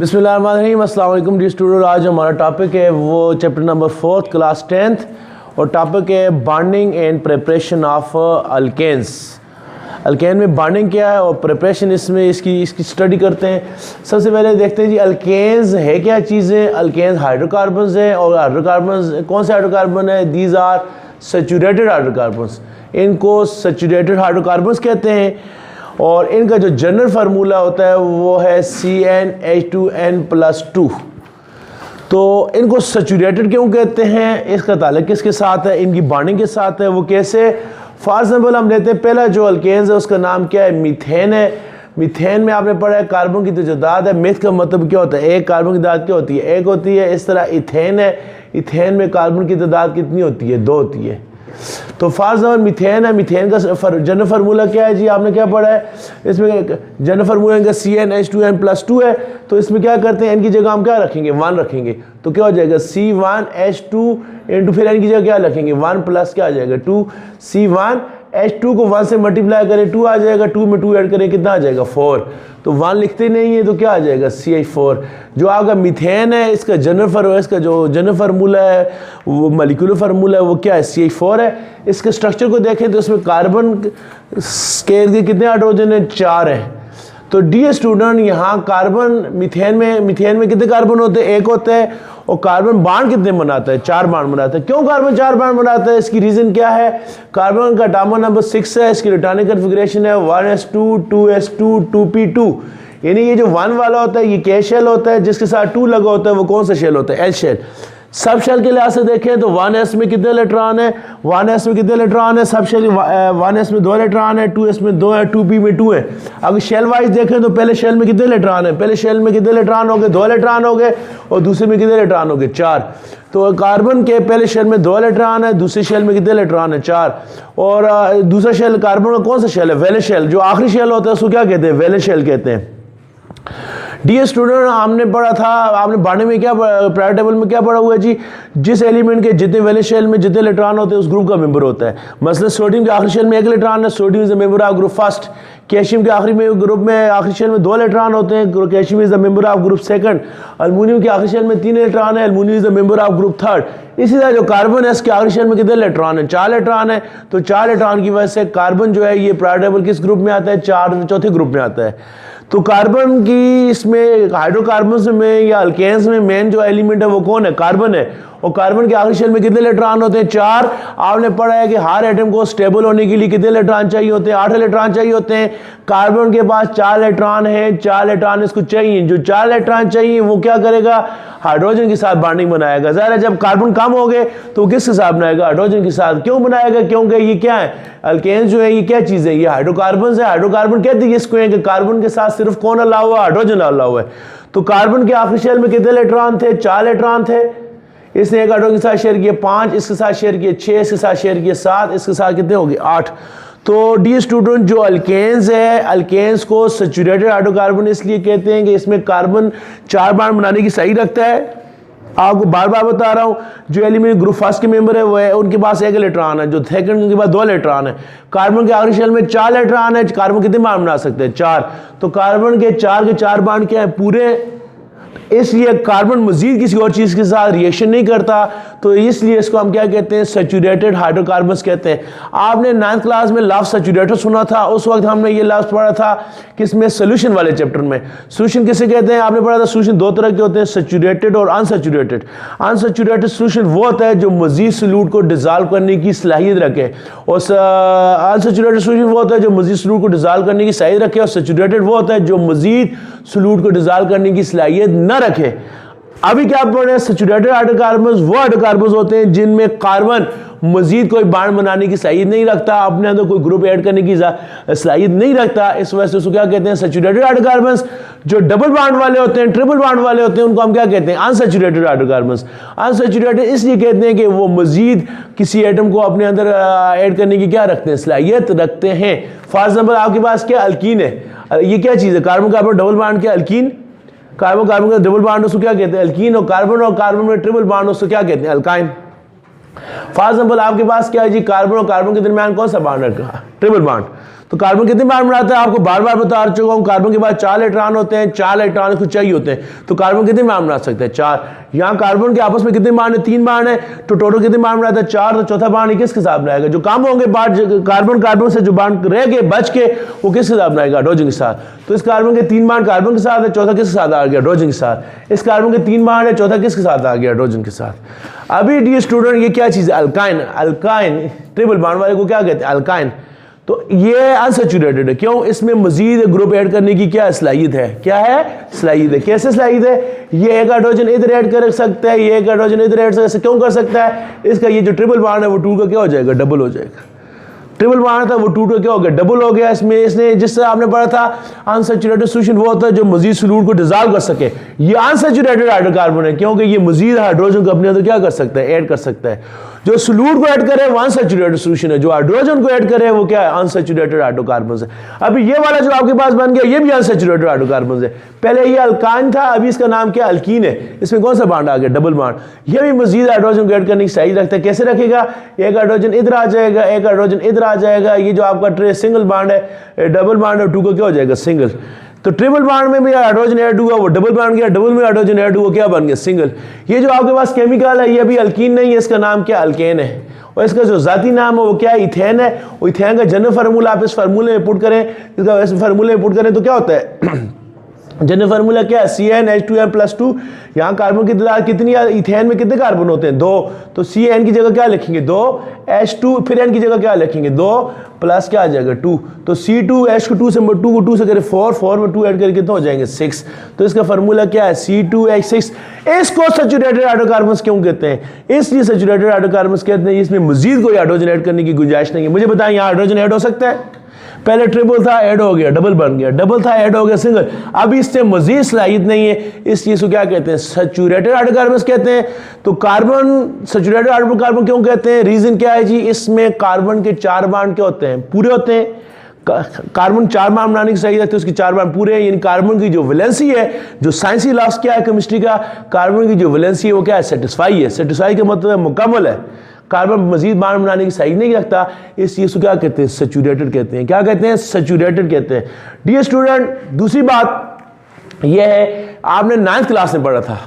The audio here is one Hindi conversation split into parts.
बिस्मिल्लाहिर्रहमानिर्रहीम, अस्सलाम वालेकुम डी स्टूडेंट। आज हमारा टॉपिक है वो चैप्टर नंबर 4 क्लास 10th और टॉपिक है bonding and preparation of alkanes. Alkane में बॉन्डिंग क्या है और प्रिपरेशन इसमें इसकी स्टडी करते हैं। सबसे पहले देखते हैं जी अल्केन्स है क्या चीज़ें। अल्केन्स हाइड्रोकार्बन्स हैं और हाइड्रोकार्बन्स कौन से हाइड्रोकार्बन है? These are saturated hydrocarbons. इनको सैचुरेटेड हाइड्रोकार्बन्स कहते हैं और इनका जो जनरल फार्मूला होता है वो है CnH2n+2। तो इनको सैचुरेटेड क्यों कहते हैं? इसका ताल्लुक किसके साथ है? इनकी बॉन्डिंग के साथ है। वो कैसे? फॉर एग्जाम्पल हम लेते हैं पहला जो अल्केन्स है उसका नाम क्या है? मीथेन है। मीथेन में आपने पढ़ा है कार्बन की जो तादाद है। मीथ का मतलब क्या होता है? एक कार्बन की तादाद क्या होती है? एक होती है। इस तरह इथेन है, इथेन में कार्बन की तादाद कितनी होती है? 2 होती है। तो फॉर एग्जाम्पल मीथेन है, मीथेन का जनरल फार्मूला क्या है जी? आपने क्या पढ़ा है? इसमें जनरल फार्मूला इनका CnH2n+2 है। तो इसमें क्या करते हैं? इनकी जगह हम क्या रखेंगे? 1 रखेंगे। तो क्या हो जाएगा? C1H2 इंटू फिर इनकी जगह क्या रखेंगे? 1 प्लस क्या आ जाएगा? 2। C1H2 को 1 से मल्टीप्लाई करें 2 आ जाएगा। 2 में 2 ऐड करें कितना आ जाएगा? 4। तो 1 लिखते नहीं है तो क्या आ जाएगा? CH4। जो आपका मीथेन है इसका जनरल फार्मूला है वो मॉलिक्यूलर फार्मूला है वो क्या है? CH4 है। इसके स्ट्रक्चर को देखें तो इसमें कार्बन के कितने हाइड्रोजन है? 4 है। तो डी स्टूडेंट यहाँ कार्बन मीथेन में कितने कार्बन होते हैं? 1 होता है। और कार्बन बांड कितने बनाता है? 4 बांड बनाता है। क्यों कार्बन 4 बांड बनाता है? इसकी रीजन क्या है? कार्बन का एटॉमिक नंबर 6 है। इसकी रिटर्निंग कॉन्फ़िगरेशन है 1s2 2s2 2p2। यानी ये जो 1 वाला होता है ये क्या शेल होता है? जिसके साथ 2 लगा होता है वो कौन सा शेल होता है? L shell. सब शेल के लिहाज से देखें तो 1s में कितने इलेक्ट्रॉन है? 1s में कितने इलेक्ट्रॉन है? सब शेल 1s में 2 इलेक्ट्रॉन है, 2s में 2 है, 2p में 2 है। अगर शेल वाइज देखें तो पहले शेल में कितने इलेक्ट्रॉन है? पहले शेल में कितने इलेक्ट्रॉन हो गए? 2 इलेक्ट्रॉन हो गए। और दूसरे में कितने इलेक्ट्रॉन हो गए? 4। तो कार्बन के पहले शेल में 2 इलेक्ट्रॉन है, दूसरे शेल में कितने इलेक्ट्रॉन है? 4। और दूसरा शेल कार्बन का कौन सा शेल है? Valence shell. जो आखिरी शेल होता है उसको क्या कहते हैं? वैलेंस शेल कहते हैं। डी स्टूडेंट हमने पढ़ा था, आपने बारहवीं में क्या प्रायोरिटी टेबल में क्या पढ़ा हुआ है जी? जिस एलिमेंट के जितने वैलेंस शेल में जितने इलेक्ट्रॉन होते हैं उस ग्रुप का मेंबर होता है। मसलन सोडियम के आखिरी शेल में 1 इलेक्ट्रॉन है, sodium is the member of group first. Calcium के आखिरी में ग्रुप में आखिरी शेल में 2 इलेक्ट्रॉन होते हैं, calcium is the member of group second. Aluminium के आखिरी शेल में 3 इलेक्ट्रॉन है, aluminium is the member of group third. इसी तरह जो कार्बन है इसके आखिरी शेल में कितने इलेक्ट्रॉन है? 4 इलेक्ट्रॉन है। तो 4 इलेक्ट्रॉन की वजह से कार्बन जो है ये प्रायोरिटी टेबल किस ग्रुप में आता है? चौथे ग्रुप में आता है। तो कार्बन की इसमें हाइड्रोकार्बन्स में या अल्केन्स में मेन जो एलिमेंट है वो कौन है? कार्बन है। और कार्बन के आखिरी शेल में कितने इलेक्ट्रॉन होते हैं? 4। आपने पढ़ा है कि हर एटम को स्टेबल होने के लिए कितने इलेक्ट्रॉन चाहिए होते हैं? 8 इलेक्ट्रॉन चाहिए होते हैं। कार्बन के पास 4 इलेक्ट्रॉन है, 4 इलेक्ट्रॉन इसको चाहिए। जो 4 इलेक्ट्रॉन चाहिए वो क्या करेगा? हाइड्रोजन के साथ बॉन्डिंग बनाएगा। ज़ाहिर है जब कार्बन कम हो गए तो किसके साथ बनाएगा? हाइड्रोजन के साथ। क्यों बनाएगा? क्योंकि ये क्या है? अल्केन्स जो है ये क्या चीज़ है? ये हाइड्रोकार्बन है। हाइड्रोकार्बन कहते हैं इसको है कि कार्बन के साथ सिर्फ कौन अला हुआ? हाइड्रोजन अला हुआ है। तो कार्बन के आखिरी शेल में कितने इलेक्ट्रॉन थे? 4 इलेक्ट्रॉन थे। इसने एक हाइड्रोजन के साथ शेयर किए 5, इसके साथ शेयर किए 6, इसके साथ शेयर किए 7, इसके साथ कितने हो गए? 8। तो डी स्टूडेंट जो अल्केन्स है, अल्केन्स को सैचुरेटेड हाइड्रोकार्बन इसलिए कहते हैं कि इसमें कार्बन 4 बांड बनाने की सही रखता है। आपको बार बार बता रहा हूं, जो एलिमेंट ग्रुप फर्स्ट के मेंबर है वो है उनके पास 1 इलेक्ट्रॉन है, जो सेकंड के पास 2 इलेक्ट्रॉन है। कार्बन के आखिरी शेल में 4 इलेक्ट्रॉन है। कार्बन कितने बांड बना सकते हैं? 4। तो कार्बन के 4 बांड क्या है? पूरे। इसलिए कार्बन मजीद किसी और चीज़ के साथ रिएक्शन नहीं करता, तो इसलिए इसको हम क्या कहते हैं? सैचुरेटेड हाइड्रोकार्बन्स कहते हैं। आपने 9th क्लास में लफ्ज़ सैचुरेटेड सुना था, उस वक्त हमने ये लफ्ज़ पढ़ा था किसमें? सोल्यूशन वाले चैप्टर में। सोल्यूशन किसे कहते हैं? आपने पढ़ा था सोल्यूशन 2 तरह के होते हैं, सैचुरेटेड और अनसैचुरेटेड। अनसैचुरेटेड सोल्यूशन वो होता है जो मजीद सॉल्यूट को डिज़ोल्व करने की सलाहियत रखे, और अनसैचुरेटेड सोल्यूशन वो होता है जो मजीद सॉल्यूट को डिज़ोल्व करने की सलाहियत रखे, और सैचुरेटेड वो होता है जो मजीद सॉल्यूट को डिज़ोल्व करने की सलाहियत न रखे। अभी क्या पढ़ रहे हैं? सैचुरेटेड हाइड्रोकार्बन्स वो हाइड्रोकार्बन्स होते हैं जिनमें कार्बन मजीद कोई बांड बनाने की सलाहियत नहीं रखता, अपने अंदर कोई ग्रुप ऐड करने की सलाहियत नहीं रखता। इस वजह से उसको क्या कहते हैं? Saturated hydrocarbons. जो डबल बांड वाले होते हैं, ट्रिपल बांड वाले होते हैं, उनको हम क्या कहते हैं? Unsaturated hydrocarbons. अनसैचुरेटेड इसलिए कहते हैं कि वो मजीद किसी एटम को अपने अंदर ऐड करने की क्या रखते हैं? सलाहियत रखते हैं। फॉर एग्जाम्पल आपके पास क्या अल्कीन है? ये क्या चीज़ है? कार्बन कार्बन डबल बांड क्या? अल्कीन। कार्बन कार्बन का डबल बांड उसको क्या कहते हैं? अल्कीन। और कार्बन में ट्रिपल बांड उसको क्या कहते हैं? अल्काइन। फॉर एग्जाम्पल आपके पास क्या है जी? कार्बन और कार्बन के दरमियान कौन सा बांड है? Triple bond. तो कार्बन कितने बार बनाता है, आपको बार बार बता चुका हूं। कार्बन के बाद 4 इलेक्ट्रॉन होते हैं, 4 इलेक्ट्रॉन को चाहिए होते हैं, तो कार्बन कितने बार बना सकते हैं, 4। यहाँ कार्बन के आपस में कितने बार है, 3 बार है, तो टोटल कितने बार बनाता है, 4। तो चौथा बार किसके साथ बनाएगा, जो काम होंगे बार कार्बन कार्बन से जो बार रह गए बच के, वो किसके साथ बनाएगा, हाइड्रोजन के साथ। तो इस कार्बन के 3 बार कार्बन के साथ है, चौथा किसके साथ आ गया, हाइड्रोजन के साथ। इस कार्बन के 3 बार है, चौथा किसके साथ आ गया, हाइड्रोजन के साथ। अभी डियर स्टूडेंट, ये क्या चीज है, अल्काइन। अल्काइन ट्रिपल बॉन्ड वाले को क्या कहते हैं, अल्काइन। तो ये अनसैचुरेटेड है, क्यों, इसमें मजीद ग्रुप ऐड करने की क्या सलाहियत है, क्या है, सलाहियत है। कैसे सलाहियत है, ये एक हाइड्रोजन इधर ऐड कर सकता है, ये एक हाइड्रोजन इधर ऐड क्यों कर सकता है, इसका ये जो ट्रिपल बॉन्ड है वो टूट का क्या हो जाएगा, डबल हो जाएगा। ट्रिपल बॉन्ड था वो टूट का क्या हो गया, डबल हो गया। इसने जिससे आपने पढ़ा था अनसैचुरेटेड सॉल्यूशन वो होता है जो मजीद सॉल्यूट को डिसॉल्व कर सके। ये अनसैचुरेटेड हाइड्रोकार्बन है, क्योंकि ये मजीद हाइड्रोजन को अपने अंदर क्या कर सकता है, ऐड कर सकता है। जो सॉल्यूट को ऐड करे वो अनसैचुरेटेड सॉल्यूशन है, जो हाइड्रोजन को ऐड करे वो क्या है, अनसैचुरेटेड हाइड्रोकार्बन है। अभी ये वाला जो आपके पास बन गया ये भी अनसैचुरेटेड हाइड्रोकार्बन है। पहले ये अल्काइन था, अभी इसका नाम क्या, अल्कीन है। इसमें कौन सा बॉन्ड आ गया, डबल बॉन्ड। ये भी मजीद हाइड्रोजन को ऐड करने की सही रखता है। कैसे रखेगा, एक हाइड्रोजन इधर आ जाएगा, एक हाइड्रोजन इधर आ जाएगा। ये जो आपका सिंगल बॉन्ड है, डबल बॉन्ड है, 2 का क्या हो जाएगा, सिंगल। तो ट्रिपल बॉन्ड में भी हाइड्रोजन ऐड हुआ, वो डबल बॉन्ड गया, डबल में हाइड्रोजन ऐड हुआ, क्या बन गया, सिंगल। ये जो आपके पास केमिकल है ये अभी अल्कीन नहीं है, इसका नाम क्या, अल्केन है। और इसका जो जाती नाम है वो क्या है, इथेन है। और इथेन का जनरल फार्मूला आप इस फार्मूले में पुट करें, इसका इस फार्मूले में पुट करें तो क्या होता है जनरल फार्मूला क्या है, CnH2n+2। यहाँ कार्बन की तादाद कितनी है, इथेन में कितने कार्बन होते हैं, 2। तो Cn की जगह क्या लिखेंगे, 2, H2 फिर n की जगह क्या लिखेंगे, 2 प्लस क्या आ जाएगा, 2। तो C2H को 2 से 2 को 2 से करें 4, 4 में 2 ऐड करके कितना हो जाएंगे, 6। तो इसका फार्मूला क्या है, C2H6। इसको सैचुरेटेड हाइड्रोकार्बन्स क्यों कहते हैं, इसलिए सैचुरेटेड हाइड्रोकार्बन्स कहते हैं इसमें मजीद कोई हाइड्रोजन ऐड करने की गुंजाइश नहीं है। मुझे बताएं यहाँ हाइड्रोजन ऐड हो सकता है, पहले ट्रिपल था ऐड हो गया, डबल बन गया, डबल था ऐड हो गया, सिंगल। अब इससे मजीद सलाहियत नहीं है, इस चीज को क्या कहते हैं, सैचुरेटेड हाइड्रोकार्बन्स कहते हैं। तो कार्बन सैचुरेटेड हाइड्रोकार्बन क्यों कहते हैं, रीजन क्या है जी, इसमें कार्बन के 4 बॉन्ड क्या होते हैं, पूरे होते हैं। कार्बन 4 बॉन्ड बनाने की सही रहती है, उसके 4 बॉन्ड पूरे हैं। यानी कार्बन की जो वैलेंसी है, जो साइंसी लॉस क्या है केमिस्ट्री का, कार्बन की जो वैलेंसी है वो क्या है, सेटिस्फाई है। सेटिस्फाई का मतलब है मुकम्मल है। कार्बन मजीद बॉन्ड बनाने की सही नहीं रखता, इस चीज को क्या कहते हैं, सैचुरेटेड कहते हैं। क्या कहते हैं, सैचुरेटेड कहते हैं। डियर स्टूडेंट, दूसरी बात यह है, आपने 9th क्लास में पढ़ा था,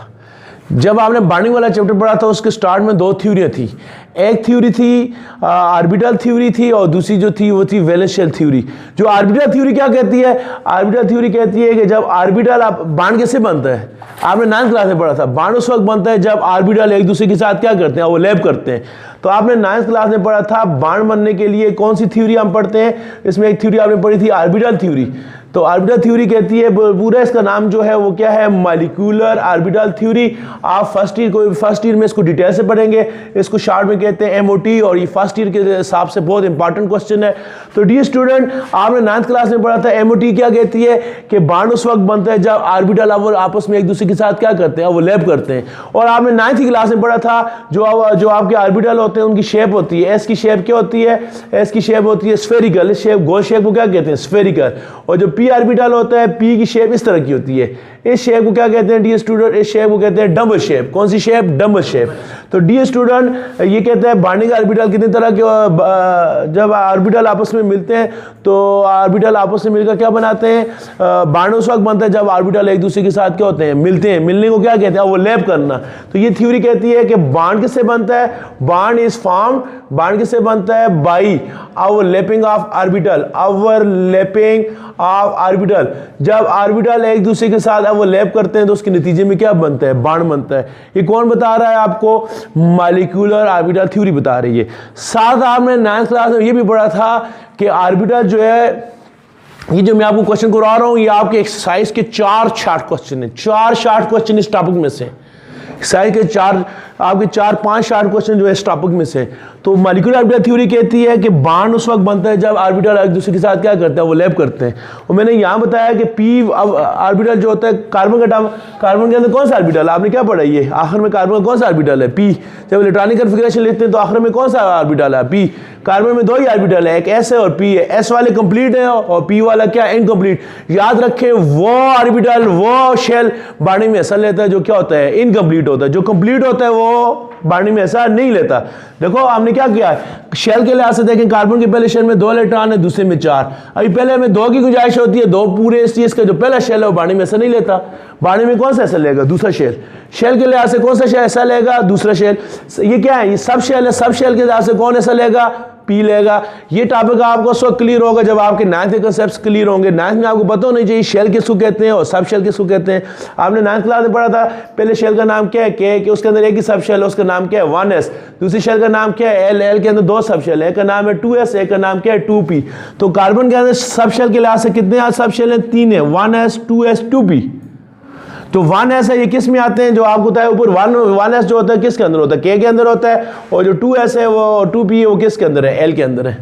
जब आपने बॉन्डिंग वाला चैप्टर पढ़ा था उसके स्टार्ट में 2 थ्योरियाँ थी। एक थ्योरी थी ऑर्बिटल थ्योरी थी, और दूसरी जो थी वो थी वैलेंस शेल थ्योरी। जो ऑर्बिटल थ्योरी क्या कहती है, ऑर्बिटल थ्योरी कहती है कि जब ऑर्बिटल आप बॉन्ड कैसे बनता है, आपने 9th क्लास में पढ़ा था, बॉन्ड उस वक्त बनता है जब ऑर्बिटल एक दूसरे के साथ क्या करते हैं, ओवरलैप करते हैं। तो आपने 9th क्लास में पढ़ा था बॉन्ड बनने के लिए कौन सी थ्योरी हम पढ़ते हैं, इसमें एक थ्योरी आपने पढ़ी थी ऑर्बिटल थ्योरी। तो ऑर्बिटल थ्योरी कहती है, पूरा इसका नाम जो है वो क्या है, मॉलिक्यूलर ऑर्बिटल थ्योरी। आप फर्स्ट ईयर में इसको डिटेल से पढ़ेंगे, इसको शॉर्ट में कहते हैं MOT, और ये फर्स्ट ईयर के हिसाब से बहुत इंपॉर्टेंट क्वेश्चन है। तो डियर स्टूडेंट, आपने 9th क्लास में पढ़ा था MOT क्या कहती है कि बॉन्ड उस वक्त बनता है जब ऑर्बिटल आपस में एक दूसरे के साथ क्या करते हैं, वो लैप करते हैं। और आपने 9th क्लास में पढ़ा था जो आपके ऑर्बिटल होते हैं उनकी शेप होती है, S की शेप क्या होती है, S की शेप होती है स्फेरिकल शेप, गोल शेप को क्या कहते हैं, स्फेरिकल। और जो P ऑर्बिटल होता है, P की शेप इस तरह की होती है। इस शेप को क्या कहते हैं डियर स्टूडेंट, इस शेप को कहते हैं डबल शेप। कौन सी शेप, डबल शेप। तो डियर स्टूडेंट, ये कहते हैं बॉन्डिंग ऑर्बिटल कितनी तरह के, जब ऑर्बिटल आपस में मिलते हैं तो ऑर्बिटल आपस में मिलकर क्या बनाते हैं, बॉन्ड उस वक्त बनता है जब ऑर्बिटल एक दूसरे के साथ क्या होते हैं, मिलते हैं। मिलने को क्या कहते हैं, वो लैप करना। तो ये थ्योरी कहती है कि बॉन्ड किससे बनता है, बॉन्ड इज फॉर्म्ड, बॉन्ड किससे बनता है, by overlapping of orbital, overlapping of orbital. जब ऑर्बिटल एक दूसरे के साथ ओवरलैप करते हैं तो उसके नतीजे में क्या बनता है, बॉन्ड बनता है। ये कौन बता रहा है आपको, मॉलिक्यूलर ऑर्बिटल थ्योरी बता रही है। साथ आपने 9th क्लास में ये भी पढ़ा था कि ऑर्बिटल जो है, ये जो मैं आपको क्वेश्चन करा रहा हूं ये आपके एक्सरसाइज के 4 शॉर्ट क्वेश्चन है, 4 शॉर्ट क्वेश्चन इस टॉपिक में से। एक्सरसाइज के 4-5 शॉर्ट क्वेश्चन जो है इस टॉपिक में से। तो मॉलिक्यूलर ऑर्बिटल थ्योरी कहती है कि बॉन्ड उस वक्त बनता है जब ऑर्बिटल एक दूसरे के साथ क्या करते हैं, वो लैप करते हैं। और मैंने यहाँ बताया कि P ऑर्बिटल जो होता है, कार्बन के अंदर कौन सा ऑर्बिटल, आपने क्या पढ़ा, ये आखिर में कार्बन का कौन सा ऑर्बिटल है, P। जब इलेक्ट्रॉनिक कन्फिगरेशन लिखते हैं तो आखिर में कौन सा ऑर्बिटल है, P। कार्बन में 2 ही ऑर्बिटल है, एक S है और P है। S वाले कंप्लीट है और P वाला क्या, इनकम्प्लीट। याद रखें, वो ऑर्बिटल, वो शेल बॉन्डिंग में हिस्सा लेता है जो क्या होता है, इनकम्प्लीट होता है। जो कंप्लीट होता है वो बॉन्डिंग में ऐसा नहीं लेता। देखो हमने क्या किया है, शेल के लिहाज से देखें, कार्बन के पहले शेल में 2 इलेक्ट्रॉन है, दूसरे में 4। अभी पहले हमें 2 की गुंजाइश होती है, 2 पूरे, इसलिए इसका जो पहला शेल है वो बॉन्डिंग में ऐसा नहीं लेता। बॉन्डिंग में कौन सा ऐसा लेगा, दूसरा शेल। शेल के लिहाज से कौन सा शेल ऐसा लेगा, दूसरा शेल। ये क्या है, ये सब शेल है, सब शेल के लिहाज से कौन ऐसा लेगा, पी लेगा। ये टॉपिक आपको उस वक्त क्लियर होगा जब आपके 9th के कंसेप्ट क्लियर होंगे। 9th में आपको पता होना चाहिए शेल किसको कहते हैं और सब शेल किसको कहते हैं। आपने 9th क्लास में पढ़ा था, पहले शेल का नाम क्या है, के उसके अंदर एक ही सब शेल है, उसका नाम क्या है 1s। दूसरी शेल का नाम क्या है, एल के अंदर 2 सब शेल है, एक का नाम है 2s, एक का नाम क्या है 2p। तो कार्बन के अंदर सब शेल के लिहाज से कितने सब शेल हैं, 3 है, 1s 2s 2p। तो 1s है, ये किस में आते हैं, जो आपको बताया ऊपर 1s जो होता है किसके अंदर होता है, के के अंदर होता है, और जो 2s है वो 2p है वो किसके अंदर है, एल के अंदर है।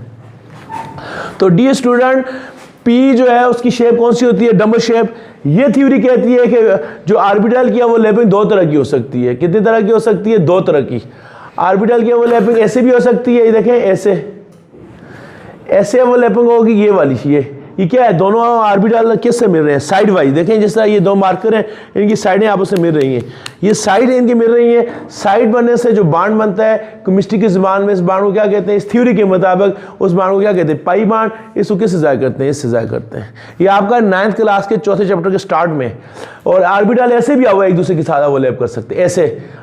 तो डी स्टूडेंट, p जो है उसकी शेप कौन सी होती है, डबल शेप। ये थ्योरी कहती है कि जो ऑर्बिटल की ओवरलैपिंग 2 तरह की हो सकती है। कितनी तरह की हो सकती है, 2 तरह की। ऑर्बिटल की ओवरलैपिंग ऐसे भी हो सकती है, ये देखें ऐसे ओवरलैपिंग होगी, ये वाली ये क्या है, दोनों ऑर्बिटल किससे मिल रहे हैं, साइड वाइज। देखें जिस तरह ये 2 मार्कर हैं, इनकी साइडें आपस में मिल रही हैं, ये साइड इनकी मिल रही हैं। साइड बनने से जो बॉन्ड बनता है, केमिस्ट्री की जुबान में इस बॉन्ड को क्या कहते हैं, इस थ्योरी के मुताबिक उस बॉन्ड को क्या कहते हैं, पाई बॉन्ड। इसको किससे ज़ाहिर करते हैं, इससे ज़ाहिर करते हैं। ये आपका 9th क्लास के 4थे चैप्टर के स्टार्ट में। और ऑर्बिटल ऐसे भी एक दूसरे के साथ ओवरलैप कर सकते हैं,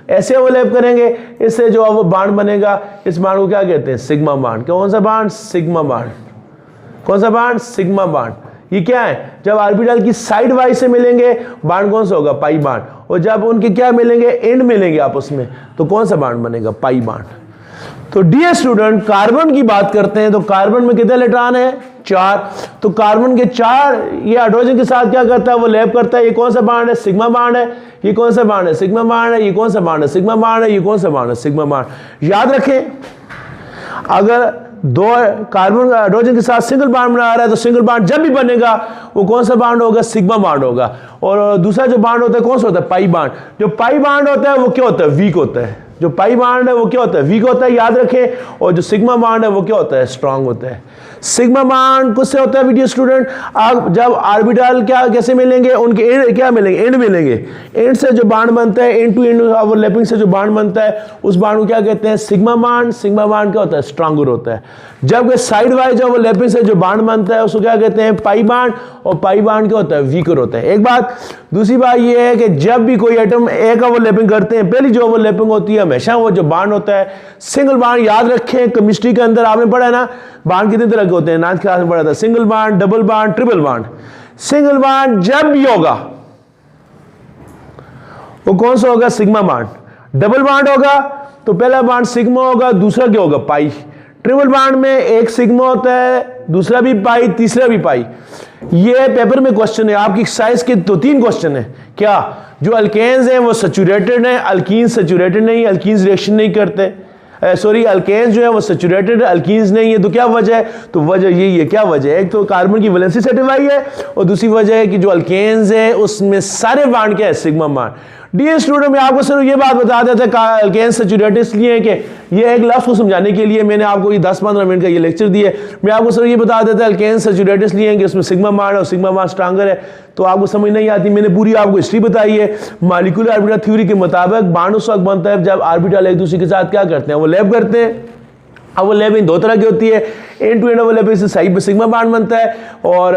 ऐसे ओवरलैप करेंगे, इससे जो वो बॉन्ड बनेगा, इस बॉन्ड को क्या कहते हैं, सिग्मा बॉन्ड। कौन सा बॉन्ड, सिग्मा बॉन्ड। कौन सा बॉन्ड, सिग्मा बॉन्ड। ये क्या है, जब ऑर्बिटल की साइड वाइज से मिलेंगे बॉन्ड कौन सा होगा, पाई बॉन्ड। और जब उनके क्या मिलेंगे, एंड मिलेंगे आपस में, तो कौन सा बॉन्ड बनेगा, पाई बॉन्ड। तो डियर स्टूडेंट, कार्बन की बात करते हैं तो कार्बन में कितने इलेक्ट्रॉन है, 4। तो कार्बन के 4, ये हाइड्रोजन के साथ क्या करता है, वो लैप करता है। ये कौन सा बॉन्ड है, सिग्मा बॉन्ड है। ये कौन सा बॉन्ड है, सिग्मा बॉन्ड है। ये कौन सा बॉन्ड है, सिग्मा बॉन्ड है। ये कौन सा बॉन्ड है, सिग्मा बॉन्ड। याद रखें, अगर 2 कार्बन हाइड्रोजन के साथ सिंगल बॉन्ड बना रहा है तो सिंगल बॉन्ड जब भी बनेगा वो कौन सा बॉन्ड होगा, सिग्मा बॉन्ड होगा। और दूसरा जो बॉन्ड होता है कौन सा होता है, पाई बॉन्ड। जो पाई बॉन्ड होता है वो क्या होता है, वीक होता है। जो पाई बॉन्ड है वो क्या होता है, वीक होता है, याद रखें। और जो सिग्मा बॉन्ड है वो क्या होता है, स्ट्रांग होता है। सिग्मा बॉन्ड किससे होता है वीडियो स्टूडेंट, आप जब ऑर्बिटल क्या कैसे मिलेंगे, उनके एंड क्या मिलेंगे, एंड मिलेंगे। एंड से जो बॉन्ड बनता है, एंड टू एंड ओवरलैपिंग से जो बॉन्ड बनता है, उस बॉन्ड को क्या कहते हैं, सिग्मा बॉन्ड। सिग्मा बॉन्ड क्या होता है, स्ट्रांगर होता है। जबकि साइड वाइज ओवरलैपिंग से जो बॉन्ड बनता है उसको क्या कहते हैं, पाई बॉन्ड। और पाई बॉन्ड क्या होता है, वीकर होता है। एक बात। दूसरी बात ये है कि जब भी कोई एटम एक ओवरलैपिंग करते हैं, पहली जो ओवरलैपिंग होती है हमेशा वो जो बॉन्ड होता है सिंगल बॉन्ड। याद रखें, केमिस्ट्री के अंदर आपने पढ़ा है ना, बॉन्ड कितने तरह के होते हैं, 9th क्लास में पढ़ा था, single bond, double bond, triple bond. Single bond जब भी होगा वो कौन सा होगा, सिग्मा बॉन्ड। डबल बॉन्ड होगा तो पहला बॉन्ड सिग्मा होगा, दूसरा क्या होगा, पाई। ट्रिपल बॉन्ड में एक सिग्मा होता है, दूसरा भी पाई, तीसरा भी पाई। ये पेपर में क्वेश्चन है, आपकी एक्सरसाइज के 2-3 क्वेश्चन है। क्या जो अल्केन्स हैं वो सैचुरेटेड हैं, अल्कीन्स सैचुरेटेड नहीं, अल्कीन्स रिएक्शन नहीं करते। सॉरी, अल्केन्स जो है वो सैचुरेटेड है, अल्कीन्स नहीं है। तो क्या वजह है, तो वजह यही है। क्या वजह है, एक तो कार्बन की वैलेंसी सेटिफाई है, और दूसरी वजह है कि जो अल्केन्स है उसमें सारे बॉन्ड क्या है, सिग्मा बॉन्ड। डियर स्टूडेंट, मैं आपको सिर्फ ये बात बता देता है, अल्केन्स सैचुरेटेड इसलिए है कि ये एक लफ्ज़ को समझाने के लिए मैंने आपको ये 10-15 मिनट का ये लेक्चर दिया है। मैं आपको सिर्फ ये बता देता है अल्केन्स सैचुरेटेड इसलिए है कि उसमें सिग्मा बॉन्ड है और सिग्मा बॉन्ड स्ट्रांगर है। तो आपको समझ नहीं आती, मैंने पूरी आपको हिस्ट्री बताई है। मॉलिक्यूलर ऑर्बिटल थ्योरी के मुताबिक बॉन्ड उस वक्त बनता है जब ऑर्बिटल एक दूसरे के साथ क्या करते हैं, वो लैप करते हैं। अब वो लैपिंग 2 तरह की होती है, एंड टू एंड ओवरलैपिंग से साइड पे सिग्मा बॉन्ड बनता है, और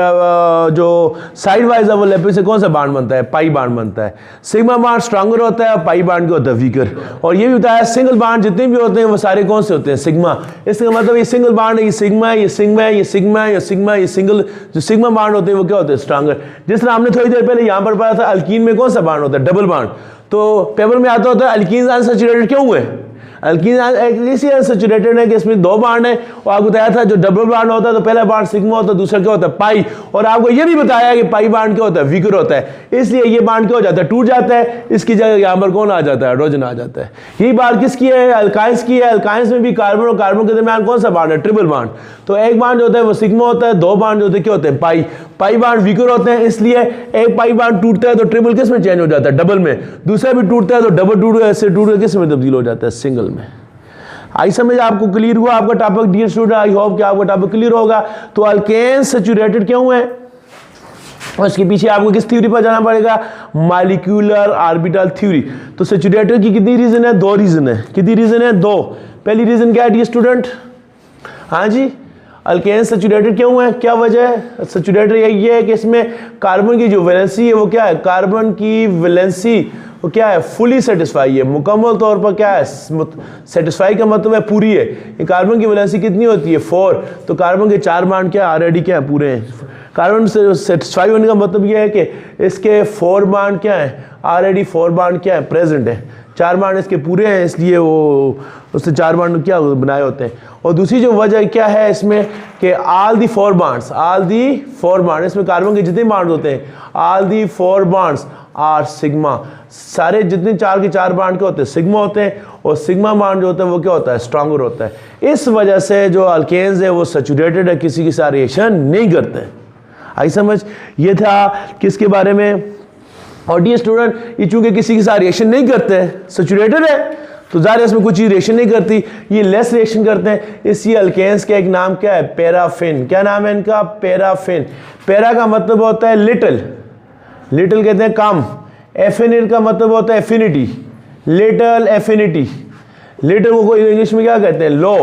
जो साइड वाइज ओवरलैपिंग से कौन सा बॉन्ड बनता है, पाई बॉन्ड बनता है। सिग्मा बॉन्ड स्ट्रांगर होता है, पाई बॉन्ड क्या होता है, वीकर। और ये भी बताया सिंगल बॉन्ड जितने भी होते हैं वो सारे कौन से होते हैं, सिग्मा। इसका मतलब ये सिंगल बॉन्ड है, ये सिग्मा है, ये सिग्मा है, ये सिग्मा है, ये सिग्मा, ये सिंगल जो सिग्मा बॉन्ड होते हैं वो क्या होते हैं, स्ट्रांगर। जिस तरह हमने थोड़ी देर पहले यहाँ पर पढ़ा था, अल्कीन में कौन सा बॉन्ड होता है, डबल बॉन्ड। तो पेपर में आता होता है अल्कीन अनसैचुरेटेड क्यों हुए, अल्कीन इसलिए अनसैचुरेटेड है कि इसमें 2 बॉन्ड है। और आपको बताया था जो डबल बॉन्ड होता है तो पहला बॉन्ड सिग्मा होता है, दूसरा क्या होता है, पाई। और आपको ये भी बताया कि पाई बॉन्ड क्या होता है, वीकर होता है। इसलिए ये बॉन्ड क्या हो जाता है, टूट जाता है। इसकी जगह यहाँ पर कौन आ जाता है, हाइड्रोजन आ जाता है। यही बात किसकी है, अल्काइंस की है। अल्काइंस में भी कार्बन और कार्बन के दरमियान कौन सा बॉन्ड है, ट्रिपल बॉन्ड। तो एक बॉन्ड होता है वो सिग्मा होता है, 2 बॉन्ड होते हैं क्या होते हैं, पाई। पाई बॉन्ड वीकर होते हैं, इसलिए एक पाई बॉन्ड टूटता है तो ट्रिपल किस में चेंज हो जाता है, डबल में। दूसरा भी टूटता है तो डबल टूट किस में तब्दील हो जाता है, सिंगल में। आई समझ आपको क्लियर हुआ आपका topic dear student, I hope कि आपका टॉपिक क्लियर होगा। तो अल्केन्स सैचुरेटेड क्यों है, और इसके पीछे आपको किस थ्योरी पर जाना पड़ेगा, मॉलिक्यूलर ऑर्बिटल थ्योरी। तो सैचुरेटेड की कितनी रीजन है, 2 रीजन है। कितनी रीजन है, 2। पहली रीजन क्या है डी स्टूडेंट, हाँ जी, अल्केन सैचुरेटेड क्यों है, क्या वजह है, सैचुरेटेड यही है कि इसमें कार्बन की जो वैलेंसी है वो क्या है, कार्बन की वैलेंसी वो क्या है, फुली सेटिस्फाई है, मुकम्मल तौर पर क्या है, सेटिस्फाई का मतलब है पूरी है। ये कार्बन की वैलेंसी कितनी होती है, 4। तो कार्बन के 4 बॉन्ड क्या ऑलरेडी क्या है, पूरे हैं। कार्बन से सेटिस्फाई होने का मतलब यह है कि इसके 4 बॉन्ड क्या है, ऑलरेडी 4 बॉन्ड क्या है, प्रेजेंट है। 4 बॉन्ड इसके पूरे हैं, इसलिए वो उससे 4 बॉन्ड क्या बनाए होते हैं। और दूसरी जो वजह क्या है इसमें कि ऑल दी 4 बॉन्ड्स, इसमें कार्बन के जितने बॉन्ड होते हैं, all the 4 bonds are sigma. सारे जितने 4 के 4 बॉन्ड के होते हैं सिग्मा होते हैं, और सिग्मा बॉन्ड जो होता है वो क्या होता है, स्ट्रॉन्गर होता है। इस वजह से जो अल्केन्स है वो सैचुरेटेड है, किसी के साथ रिएक्शन नहीं करते हैं। आई समझ, ये था किसके बारे में। और डियर स्टूडेंट, ये चूंकि किसी के साथ रिएक्शन नहीं करते हैं, सैचुरेटेड है, तो ज़ाहिर है इसमें कुछ चीज़ रिएक्शन नहीं करती, ये लेस रिएक्शन करते हैं। इसी अल्केन्स का एक नाम क्या है, पैराफिन। क्या नाम है इनका, पैराफिन। पैरा का मतलब होता है लिटिल, लिटिल कहते हैं कम। एफिनिट का मतलब होता है एफिनिटी, लिटिल एफिनिटी। लिटिल को इंग्लिश में क्या कहते हैं, लो।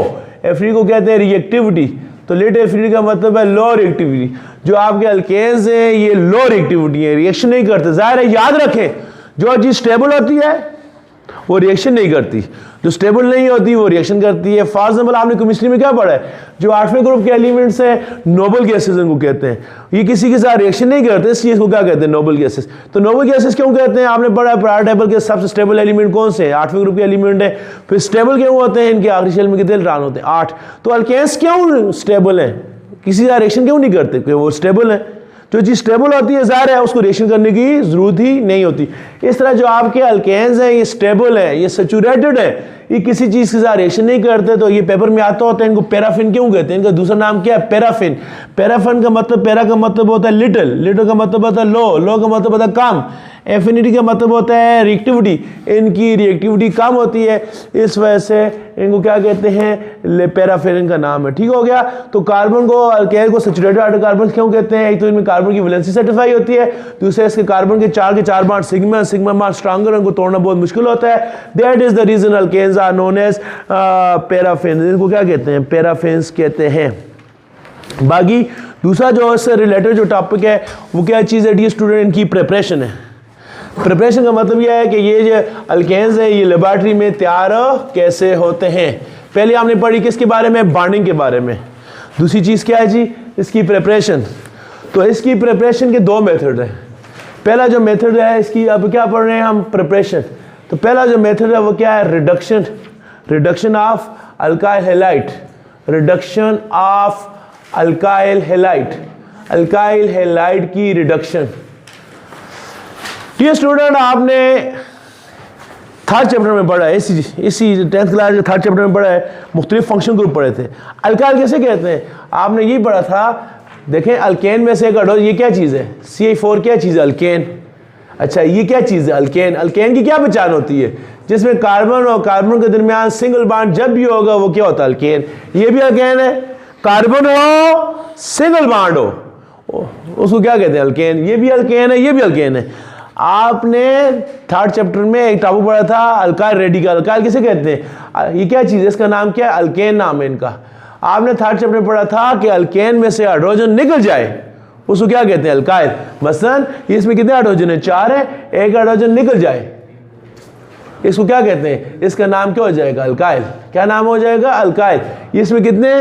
एफिनिटी को कहते हैं रिएक्टिविटी। तो लिटिल एफिनिटी का मतलब है लो रिएक्टिविटी। जो आपके अल्केन्स हैं ये लो रिएक्टिविटी है, रिएक्शन नहीं करते। जाहिर है, याद रखें, जो चीज़ स्टेबल होती है वो रिएक्शन नहीं करती, जो स्टेबल नहीं होती वो रिएक्शन करती है। फॉर एग्जाम्पल आपने केमिस्ट्री में क्या पढ़ा है, जो 8वें ग्रुप के एलिमेंट्स हैं नोबल गैसेस इनको कहते हैं, ये किसी के साथ रिएक्शन नहीं करते, इस चीज़ को क्या कहते हैं, नोबल गैसेस। तो नोबल गैसेस क्यों कहते हैं, आपने पढ़ा है पीरियोडिक टेबल के सबसे स्टेबल एलिमेंट कौन से हैं, 8वें ग्रुप के एलिमेंट है। फिर स्टेबल क्यों होते हैं, इनके आखिरी शेल में कितने इलेक्ट्रॉन होते हैं, 8। तो अल्केन्स क्यों स्टेबल है, किसी का रिएक्शन क्यों नहीं करते, क्योंकि वो स्टेबल है। जो चीज़ स्टेबल होती है ज़ाहिर है उसको रिएक्शन करने की जरूरत ही नहीं होती। इस तरह जो आपके अल्केन्स हैं ये स्टेबल है, ये सैचुरेटेड है, ये किसी चीज़ के साथ रिएक्शन नहीं करते। तो ये पेपर में आता होता है, इनको पैराफिन क्यों कहते हैं, इनका दूसरा नाम क्या है, पैराफिन। पैराफिन का मतलब, पैरा का मतलब होता है लिटिल, लिटिल का मतलब होता है लो, लो का मतलब होता है कम, एफिनिटी का मतलब होता है रिएक्टिविटी, इनकी रिएक्टिविटी कम होती है, इस वजह से इनको क्या कहते हैं, पैराफिन इनका नाम है। ठीक हो गया। तो कार्बन को, अल्केन को सैचुरेटेड हाइड्रोकार्बन क्यों कहते हैं, एक तो इनमें कार्बन की वैलेंसी सेटिस्फाई होती है, दूसरे इसके कार्बन के 4 bond sigma, sigma bond stronger, उनको तोड़ना बहुत मुश्किल होता है। That is the reason alkanes are known as paraffin. इनको क्या कहते हैं, पैराफिन्स कहते हैं। बाकी दूसरा जो इससे रिलेटेड जो टॉपिक है वो क्या चीज़ है डियर स्टूडेंट, इनकी प्रिपरेशन है। प्रिपरेशन का मतलब यह है कि ये जो अल्केन्स है ये लेबॉरेटरी में तैयार कैसे होते हैं। पहले हमने पढ़ी किसके बारे में, बॉन्डिंग के बारे में। दूसरी चीज़ क्या है जी, इसकी प्रिपरेशन। तो इसकी प्रिपरेशन के 2 मेथड हैं। पहला जो मेथड है इसकी, अब क्या पढ़ रहे हैं हम, प्रिपरेशन। तो पहला जो मेथड है वो क्या है, reduction, reduction of alkyl halide, reduction of alkyl halide, alkyl halide की रिडक्शन। डियर स्टूडेंट, आपने 3rd चैप्टर में पढ़ा है, इसी 10th क्लास के 3rd चैप्टर में पढ़ा है, मुख्तलिफ फंक्शन ग्रुप पढ़े थे। अल्काइल कैसे कहते हैं, आपने ये पढ़ा था। देखें, अल्केन में से एक हाइड्रोजन, ये क्या चीज़ है, CH4 क्या चीज़ है, अल्केन। अच्छा, ये क्या चीज़ है, अल्केन। अल्केन की क्या पहचान होती है, जिसमें कार्बन और कार्बन के दरमियान सिंगल बॉन्ड जब भी होगा वो क्या होता है, अल्केन। ये भी अल्केन है, कार्बन हो सिंगल बॉन्ड हो उसको क्या कहते हैं, अल्केन। ये भी अल्केन है, ये भी अल्केन है। आपने 3rd चैप्टर में एक टॉपिक पढ़ा था अल्काइल रेडिकल। अल्काइल किसे कहते हैं, ये क्या चीज़ है, इसका नाम क्या है, अल्केन नाम है इनका। आपने 3rd चैप्टर में पढ़ा था कि अल्केन में से हाइड्रोजन निकल जाए उसको क्या कहते हैं, अल्काइल। मसलन इसमें कितने हाइड्रोजन है, 4 है, एक हाइड्रोजन निकल जाए इसको क्या कहते हैं, इसका नाम क्या हो जाएगा, अल्काइल। क्या नाम हो जाएगा, अल्काइल। इसमें कितने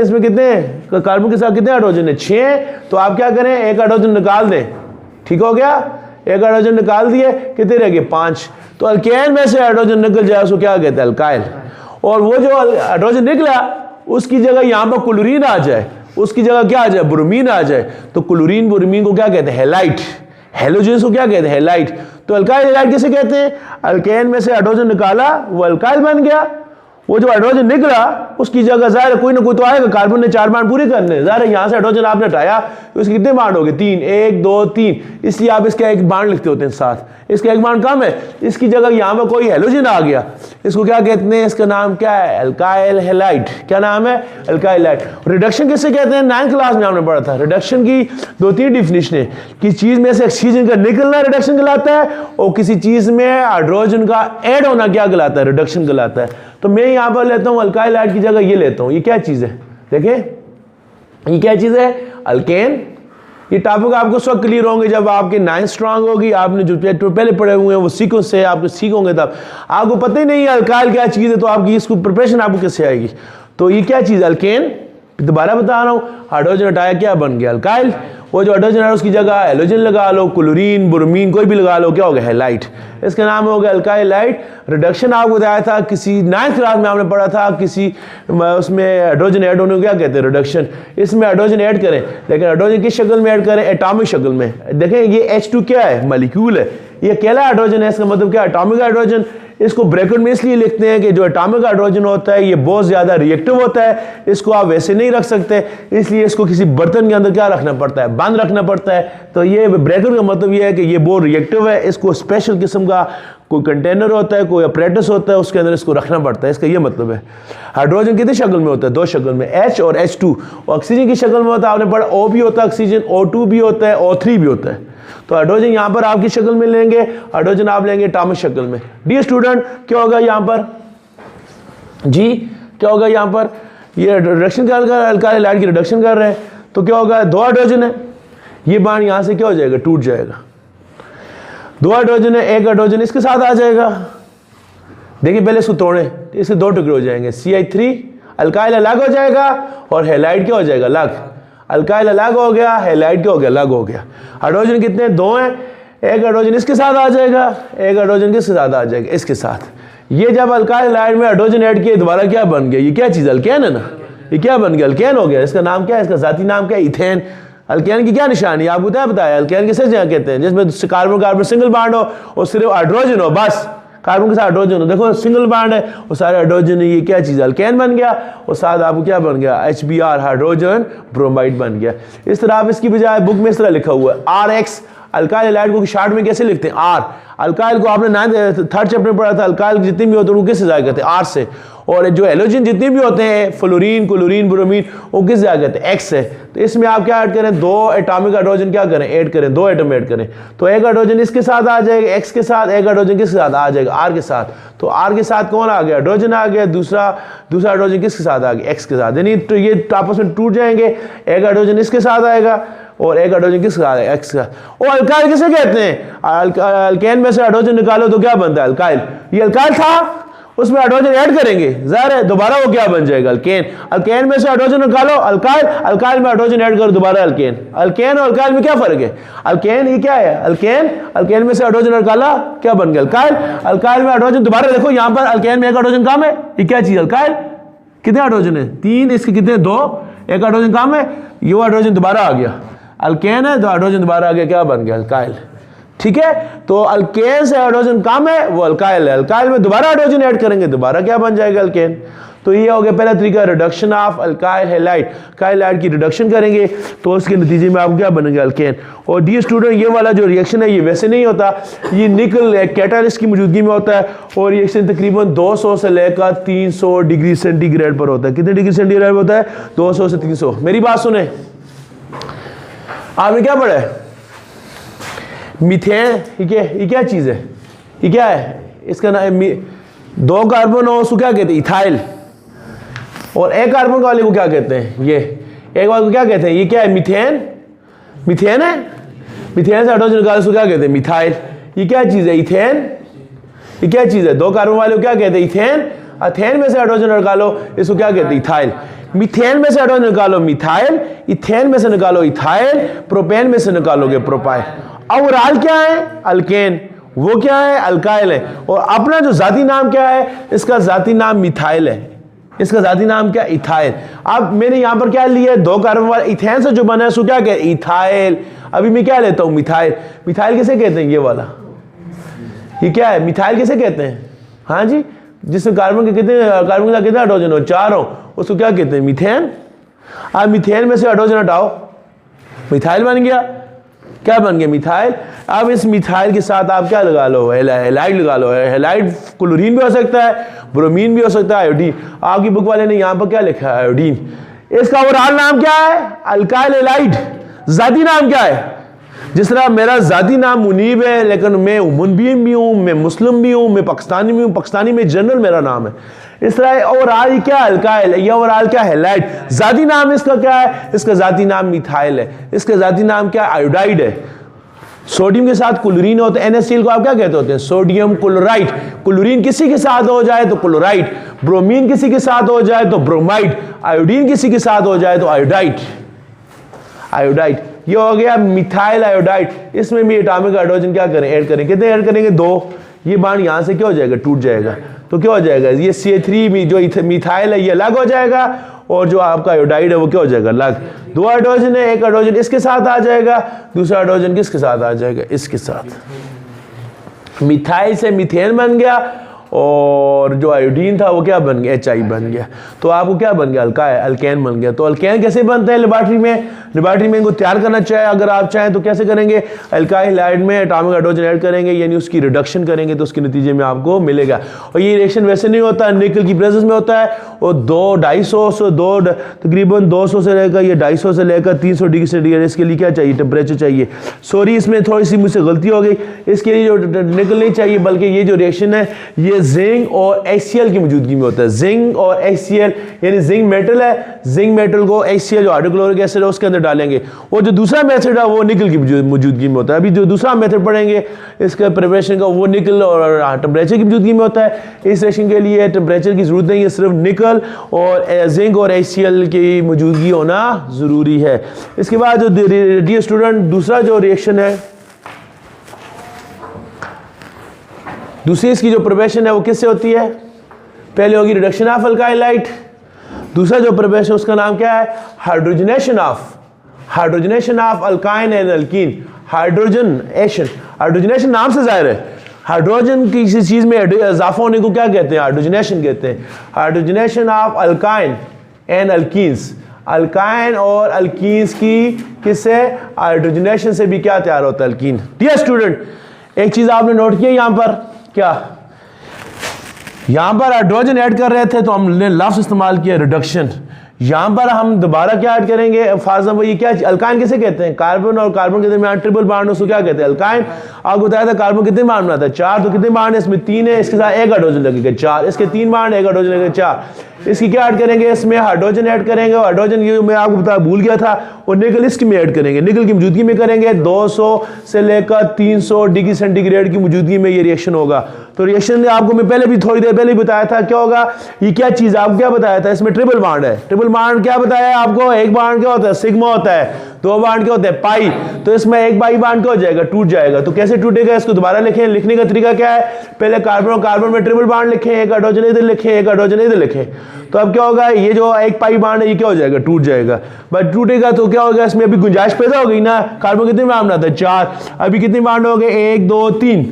इसमें कितने कार्बन के साथ कितने हाइड्रोजन है, 6। तो आप क्या करें, एक हाइड्रोजन निकाल दें। ठीक हो गया, एक हाइड्रोजन निकाल दिए, कितने रह गए, 5। तो अल्केन में से हाइड्रोजन निकल जाए उसको क्या कहते हैं, अल्काइल। और वो जो हाइड्रोजन निकला उसकी जगह यहाँ पर क्लोरीन आ जाए, उसकी जगह क्या आ जाए, ब्रोमीन आ जाए, तो क्लोरीन ब्रोमीन को क्या कहते हैं, हैलाइड। हेलोजन को क्या कहते हैं, हैलाइड। तो अल्काइल हैलाइड किसे कहते हैं, अल्केन में से हाइड्रोजन निकाला वो अल्काइल बन गया, वो जो हाइड्रोजन निकला उसकी जगह ज़ाहिर कोई ना कोई तो आएगा, कार्बन ने 4 बाड पूरे करने, ज़ाहिर यहाँ से हाइड्रोजन आपने हटाया तो इसके कितने बाड हो गए 3, 1 2 3, इसलिए आप इसका एक बाड लिखते होते हैं साथ, इसका एक बाड कम है, इसकी जगह यहाँ पर कोई हेलोजन आ गया, इसको क्या कहते हैं, इसका नाम क्या है, अल्काइल हैलाइड। क्या नाम है, अल्काइल हैलाइड। रिडक्शन किससे कहते हैं, 9th क्लास में हमने पढ़ा था। रिडक्शन की 2-3 डिफिनेशन है कि चीज़ में से ऑक्सीजन का निकलना रिडक्शन कहलाता है, और किसी चीज़ में हाइड्रोजन का ऐड होना क्या कहलाता है, रिडक्शन कहलाता है। तो मैं यहाँ पर लेता हूँ अल्काइल हैलाइड की जगह ये लेता हूँ, ये क्या चीज़ है, देखें ये क्या चीज़ है, अल्केन। ये टॉपिक आपको सब क्लियर होंगे जब आपके 9th स्ट्रांग होगी, आपने जो पहले पढ़े हुए हैं वो सीक्वेंस से आपको सीखोगे, तब आपको पता ही नहीं है अल्काइल क्या चीज़ है, तो आपकी इसको प्रिपरेशन आपको कैसे आएगी। तो ये क्या चीज़, अल्केन। दोबारा बता रहा हूँ, हाइड्रोजन हटाया क्या बन गया, अल्काइल। वो जो हाइड्रोजन है उसकी जगह हेलोजन लगा लो, क्लोरीन, ब्रोमीन कोई भी लगा लो, क्या हो गया, हैलाइड। इसका नाम हो गया अल्काइल हैलाइड। रिडक्शन आपको बताया था किसी 9th क्लास में आपने पढ़ा था, किसी उसमें हाइड्रोजन ऐड होने को क्या कहते हैं, रिडक्शन। इसमें हाइड्रोजन ऐड करें, लेकिन हाइड्रोजन किस शक्ल में ऐड करें, एटॉमिक शक्ल में। देखें ये H2 क्या है, मॉलिक्यूल है, ये अकेला हाइड्रोजन है, इसका मतलब क्या, एटॉमिक हाइड्रोजन। इसको ब्रैकेट में इसलिए लिखते हैं कि जो एटॉमिक हाइड्रोजन होता है ये बहुत ज़्यादा रिएक्टिव होता है, इसको आप वैसे नहीं रख सकते, इसलिए इसको किसी बर्तन के अंदर क्या रखना पड़ता है, बंद रखना पड़ता है। तो ये ब्रैकेट का मतलब ये है कि ये बहुत रिएक्टिव है, इसको स्पेशल किस्म का कोई कंटेनर होता है, कोई अपरेटस होता है, उसके अंदर इसको रखना पड़ता है, इसका ये मतलब है। हाइड्रोजन कितनी शक्ल में होता है, 2 शक्ल में, H और H2। ऑक्सीजन की शक्ल में होता है, आपने पढ़ा O भी होता है ऑक्सीजन, O2 भी होता है, O3 भी होता है। तो हाइड्रोजन यहाँ पर आपकी शक्ल में लेंगे, हाइड्रोजन आप लेंगे एटॉमिक शक्ल में। डियर स्टूडेंट क्या होगा यहाँ पर जी, क्या होगा यहाँ पर, ये रिडक्शन कर अल्काइल हैलाइड की रिडक्शन कर रहे हैं, तो क्या होगा, 2 हाइड्रोजन है, ये बांड यहाँ से क्या हो जाएगा, टूट जाएगा। 2 हाइड्रोजन है, 1 हाइड्रोजन इसके साथ आ जाएगा। देखिए पहले इसको तोड़ें, इससे 2 टुकड़े हो जाएंगे, CH3 अल्काइल अलग हो जाएगा और हैलाइड क्या हो जाएगा, अलग। अल्काइल अलग हो गया, हैलाइड क्या हो गया, अलग हो गया। हाइड्रोजन कितने, 2 हैं, 1 हाइड्रोजन इसके साथ आ जाएगा, 1 हाइड्रोजन किसके साथ आ जाएगा, इसके साथ। ये जब अल्काइल हैलाइड में हाइड्रोजन ऐड किए दोबारा क्या बन गया, ये क्या चीज़, अल्केन है ना, ये क्या बन गया, अल्केन हो गया। इसका नाम क्या है, इसका जाती नाम क्या है, इथेन। अल्केन की क्या निशानी आपको बताया, अल्केन किसे जगह कहते हैं, जिसमें कार्बन कार्बन सिंगल बॉन्ड हो और सिर्फ हाइड्रोजन हो, बस कार्बन के साथ हाइड्रोजन हो, देखो सिंगल बॉन्ड है और सारे हाइड्रोजन है, ये क्या चीज़, अल्केन बन गया, और साथ आपको क्या बन गया, HBr हाइड्रोजन ब्रोमाइड बन गया। इस तरह आप इसकी बजाय बुक में इस तरह लिखा हुआ है RX। अल्काइल हैलाइड को शॉर्ट में कैसे लिखते हैं, R। अल्काइल को आपने 3rd चैप्टर में पढ़ा था, अल्काइल जितने भी होते हैं वो किससे जाया करते हैं, R से। और जो हेलोजन जितने भी होते हैं, फ्लोरीन, क्लोरीन, ब्रोमीन, वो किस जाया करते हैं, X से। तो इसमें आप क्या ऐड करें, 2 एटॉमिक हाइड्रोजन क्या करें, ऐड करें, 2 एटम ऐड करें। तो 1 हाइड्रोजन इसके साथ आ जाएगा X के साथ, 1 हाइड्रोजन किसके साथ आ जाएगा, R के साथ। तो R के साथ कौन आ गया, हाइड्रोजन आ गया, दूसरा हाइड्रोजन किसके साथ आ गया, X के साथ। यानी तो ये आपस में टूट जाएंगे, 1 हाइड्रोजन इसके साथ आएगा और 1 हाइड्रोजन किसके साथ आएगा, X का। और अल्काइल किसे कहते हैं, अल्केन में से हाइड्रोजन निकालो तो क्या बनता है, अल्काइल। ये अल्काइल था, उसमें हाइड्रोजन ऐड करेंगे, ज़ाहिर है दोबारा वो क्या बन जाएगा, अल्केन। अल्केन में से हाइड्रोजन निकालो, अल्काइल, अल्काइल में हाइड्रोजन ऐड करो, दोबारा अल्केन। अल्केन और अल्काइल में क्या फर्क है, अल्केन ये क्या है, अल्केन, अल्केन में से हाइड्रोजन निकाला क्या बन गया, अल्काइल। अल्काइल में हाइड्रोजन, दोबारा देखो यहाँ पर अल्केन में 1 हाइड्रोजन कम है, ये क्या चीज़, अल्काइल। कितने हाइड्रोजन है, 3, इसके कितने, 2, 1 हाइड्रोजन कम है, ये हाइड्रोजन दोबारा आ गया, अल्केन है, 2 हाइड्रोजन दोबारा आ गया, क्या बन गया, अल्काइल। ठीक है, तो अल्केन से हाइड्रोजन कम है वो अल्काइल है, अल्काइल में दोबारा हाइड्रोजन ऐड करेंगे, दोबारा क्या बन जाएगा, अल्केन। तो ये हो गया पहला तरीका, reduction of alkyl halide. Alkyl halide की रिडक्शन करेंगे तो उसके नतीजे में आपको क्या बनेगा, अल्केन। और डियर स्टूडेंट ये वाला जो रिएक्शन है ये वैसे नहीं होता, ये निकल कैटालिस्ट की मौजूदगी में होता है, और रिएक्शन तकरीबन 200 से लेकर 300 डिग्री सेंटीग्रेड पर होता है। कितने डिग्री सेंटीग्रेड पर होता है, 200 से 300। मेरी बात सुने, आपने क्या पढ़ा है, मीथेन, ये क्या चीज़ है, ये क्या है, इसका नाम 2 कार्बन हो उसको क्या कहते हैं, इथाइल। और 1 कार्बन वाले को क्या कहते हैं, ये 1 वाले को क्या कहते हैं, ये क्या है, मीथेन। मीथेन है, मीथेन से हाइड्रोजन निकाल उसको क्या कहते हैं, मिथाइल। ये क्या चीज़ है, इथेन। ये क्या चीज़ है, 2 कार्बन वाले को क्या कहते हैं, इथेन। अथेन में से हाइड्रोजन निकालो इसको क्या कहते हैं, इथाइल। मीथेन में से हाइड्रोजन निकालो मिथाइल, इथेन में से निकालो इथाइल, प्रोपेन में से निकालोगे प्रोपाइल। और आल क्या है, अल्केन, वो क्या है, अल्काइल है। और अपना जो जाती नाम क्या है, इसका जाती नाम मिथाइल है, इसका जाती नाम क्या, इथाइल। अब मैंने यहां पर क्या लिया है, 2 कार्बन वाले इथेन से जो बना है उसको क्या कहते हैं, इथाइल। अभी मैं क्या लेता हूं, मिथाइल। मिथाइल किसे कहते हैं, ये वाला, ये क्या है, मिथाइल किसे कहते हैं, हाँ जी, जिसमें कार्बन के साथ कितने हाइड्रोजन हो, 4 हो, उसको क्या कहते हैं, मीथेन। अब मीथेन में से हाइड्रोजन हटाओ, मिथाइल बन गया। क्या बन गया, मिथाइल। अब इस मिथाइल के साथ आप क्या लगा लो, हैलाइड लगा लो। हैलाइड क्लोरीन भी हो सकता है, ब्रोमीन भी हो सकता है, आयोडीन। आपकी बुक वाले ने यहाँ पर क्या लिखा है, आयोडीन। इसका ओवरऑल नाम क्या है, अल्काइल हैलाइड। जाती नाम क्या है, जिस तरह मेरा जाती नाम मुनीब है, लेकिन मैं मुनबीम भी हूँ, मैं मुस्लिम भी हूँ, मैं पाकिस्तानी भी हूँ, पाकिस्तानी में जनरल मेरा नाम है। इस तरह ओवरऑल क्या अल्काइल है, ये ओवरऑल क्या हैलाइड। जाती नाम इसका क्या है, इसका जाती नाम मिथाइल है। इसका जाती नाम क्या, आयोडाइड है। सोडियम के साथ क्लोरीन होता है, NaCl को आप क्या कहते होते हैं, सोडियम क्लोराइड। क्लोरीन किसी के साथ हो जाए तो क्लोराइड, ब्रोमीन किसी के साथ हो जाए तो ब्रोमाइड, आयोडीन किसी के साथ हो जाए तो आयोडाइड। आयोडाइड ये हो गया मिथाइल आयोडाइड। इसमें भी एटॉमिक हाइड्रोजन क्या करें, ऐड करें। कितने ऐड करेंगे, 2। ये बांड यहां से क्या हो जाएगा, टूट जाएगा। तो क्या हो जाएगा, ये CH3 में जो मिथाइल है ये अलग हो जाएगा, और जो आपका आयोडाइड है वो क्या हो जाएगा, अलग। 2 हाइड्रोजन है, एक हाइड्रोजन इसके साथ आ जाएगा, दूसरा हाइड्रोजन किसके साथ आ जाएगा, इसके साथ। मिथाइल से मीथेन बन गया, और जो आयोडीन था वो क्या बन गया, HI बन गया। तो आपको क्या बन गया, अल्केन बन गया। तो अल्केन कैसे बनते हैं लेबॉरेटरी में, लेबॉरेटरी में इनको तैयार करना चाहे अगर आप चाहें तो कैसे करेंगे, अल्काइल हैलाइड में एटॉमिक हाइड्रोजन ऐड करेंगे, यानी उसकी रिडक्शन करेंगे, तो उसके नतीजे में आपको मिलेगा। और ये रिएक्शन वैसे नहीं होता, निकल की प्रेजेंस में होता है, और 250 तकरीबन 200 से लेकर ये 250 से लेकर 300 डिग्री सेंटीग्रेड इसके लिए क्या चाहिए, टेम्परेचर चाहिए। सॉरी इसमें थोड़ी सी मुझसे गलती हो गई, इसके लिए जो निकल नहीं चाहिए, बल्कि ये जो रिएक्शन है ये जिंक और HCl की मौजूदगी में होता है। जिंक और HCl यानी जिंक मेटल है, जिंक मेटल को HCl जो हाइड्रोक्लोरिक एसिड है उसके अंदर डालेंगे। और जो दूसरा मेथड है वो निकल की मौजूदगी में होता है। अभी जो दूसरा मेथड पढ़ेंगे इसका प्रिपरेशन का, वो निकल और टेम्परेचर की मौजूदगी में होता है। इस रिएक्शन के लिए टेम्परेचर की जरूरत नहीं है, सिर्फ निकल और जिंक और HCl की मौजूदगी होना जरूरी है। इसके बाद जो डियर स्टूडेंट दूसरा जो रिएक्शन है, दूसरी इसकी जो प्रिपरेशन है वो किससे होती है, पहले होगी रिडक्शन ऑफ अल्काइल हैलाइड, दूसरा जो प्रिपरेशन उसका नाम क्या है, hydrogenation of alkyne and alkyne. Hydrogenation नाम से जाहिर है, हाइड्रोजन किसी चीज में इजाफा होने को क्या कहते हैं, हाइड्रोजनेशन कहते हैं। Hydrogenation of alkyne and alkenes, alkyne और अल्कीन्स की किससे, हाइड्रोजनेशन से भी क्या तैयार होता है, अल्कीन। डियर स्टूडेंट एक चीज आपने नोट किया, यहां पर क्या, यहां पर हाइड्रोजन ऐड कर रहे थे तो हमने लफ्ज इस्तेमाल किया रिडक्शन। यहां पर हम दोबारा क्या ऐड करेंगे, फॉर एग्जांपल ये क्या, अल्काइन किसे कहते हैं, कार्बन और कार्बन के दरमियान ट्रिपल बॉन्ड, उसको क्या कहते हैं, अल्काइन। आपको बताया था कार्बन कितने बॉन्ड बनाता है, 4। तो कितने बॉन्ड है इसमें, 3 है, इसके साथ एक हाइड्रोजन लगेगा 4, इसके 3 बॉन्ड, एक हाइड्रोजन लगेगा 4। इसकी क्या ऐड करेंगे, इसमें हाइड्रोजन ऐड करेंगे, और हाइड्रोजन ये मैं आपको बता भूल गया था, और निकल इसकी में ऐड करेंगे, निकल की मौजूदगी में करेंगे। 200 से लेकर 300 डिग्री सेंटीग्रेड की मौजूदगी में ये रिएक्शन होगा। तो रिएक्शन आपको मैं पहले भी थोड़ी देर पहले बताया था, क्या होगा, ये क्या चीज आपको क्या बताया था, इसमें ट्रिपल बॉन्ड है। ट्रिपल बॉन्ड क्या बताया आपको, एक बॉन्ड क्या होता है, सिग्मा होता है, 2 बॉन्ड क्या होता है, पाई। तो इसमें एक पाई बॉन्ड क्या हो जाएगा, टूट जाएगा। तो कैसे टूटेगा, इसको दोबारा लिखें। लिखने का तरीका क्या है, पहले कार्बन और कार्बन में ट्रिपल बॉन्ड लिखें, एक हाइड्रोजन इधर लिखें, एक हाइड्रोजन इधर लिखें। तो अब क्या होगा, ये जो एक पाई बॉन्ड है ये क्या हो जाएगा, टूट जाएगा। बट टूटेगा तो क्या होगा, इसमें अभी गुंजाइश पैदा हो गई ना, कार्बन कितने बॉन्ड बनाता है, 4, अभी कितने बॉन्ड हो गए, 1 2 3।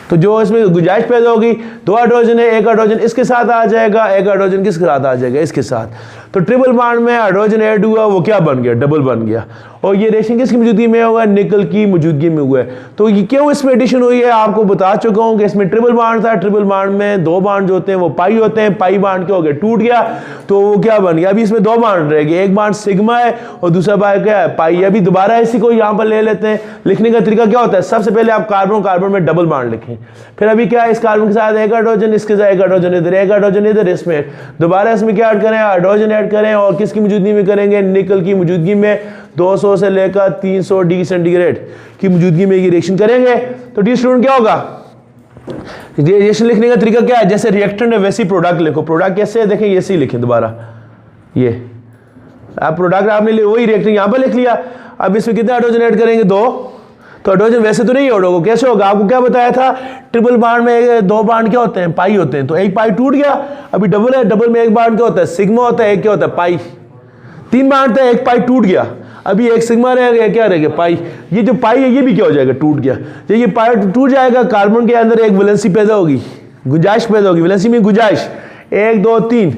तो जो इसमें गुंजाइश पैदा होगी, 2 हाइड्रोजन है, एक हाइड्रोजन इसके साथ आ जाएगा, एक हाइड्रोजन किसके साथ आ जाएगा, इसके साथ। तो ट्रिपल बॉन्ड में हाइड्रोजन ऐड हुआ, वो क्या बन गया, डबल बन गया। और ये रिएक्शन किसकी मौजूदगी में होगा, निकल की मौजूदगी में हुआ है। तो ये क्यों इसमें एडिशन हुई है, आपको बता चुका हूं कि इसमें ट्रिपल बॉन्ड था, ट्रिपल बॉन्ड में 2 बॉन्ड जो होते हैं वो पाई होते हैं, पाई बॉन्ड क्या हो गया, टूट गया, तो वो क्या बन गया, अभी इसमें 2 बॉन्ड रहेंगे, एक बॉन्ड सिग्मा है और दूसरा बॉन्ड क्या है, पाई। अभी दोबारा इसी को यहाँ पर ले लेते हैं। लिखने का तरीका क्या होता है, सबसे पहले आप कार्बन कार्बन में डबल बॉन्ड लिखें, फिर अभी क्या है, इस कार्बन के साथ एक हाइड्रोजन, इसके साथ एक हाइड्रोजन इधर, एक हाइड्रोजन इधर, इसमें दोबारा इसमें क्या ऐड करें, हाइड्रोजन ऐड करें, और किसकी मौजूदगी में करेंगे, निकल की मौजूदगी में। 200 से लेकर 300 डिग्री सेंटीग्रेड की मौजूदगी में ये रिएक्शन करेंगे। तो डी स्टूडेंट क्या होगा, रिएक्शन लिखने का तरीका क्या है, जैसे रिएक्टेंट है वैसे ही प्रोडक्ट लिखो। प्रोडक्ट कैसे है, देखें ये से ही लिखें दोबारा, ये आप प्रोडक्ट आपने वही रिएक्टेंट यहां पर लिख लिया। अब इसमें कितने हाइड्रोजन ऐड करेंगे, 2। तो हाइड्रोजन वैसे तो नहीं होगा, कैसे होगा, आपको क्या बताया था, ट्रिपल बॉन्ड में 2 बॉन्ड क्या होते हैं, पाई होते हैं। तो एक पाई टूट गया, अभी डबल है, डबल में एक बॉन्ड क्या होता है, सिग्मा होता है, एक क्या होता है, पाई। 3 बॉन्ड था, एक पाई टूट गया, अभी एक सिग्मा रह गया, क्या रह गया, पाई। ये जो पाई है ये भी क्या हो जाएगा, टूट गया। जब ये पाई टूट जाएगा, कार्बन के अंदर एक वैलेंसी पैदा होगी, गुंजाइश पैदा होगी, वैलेंसी में गुंजाइश, 1 2 3,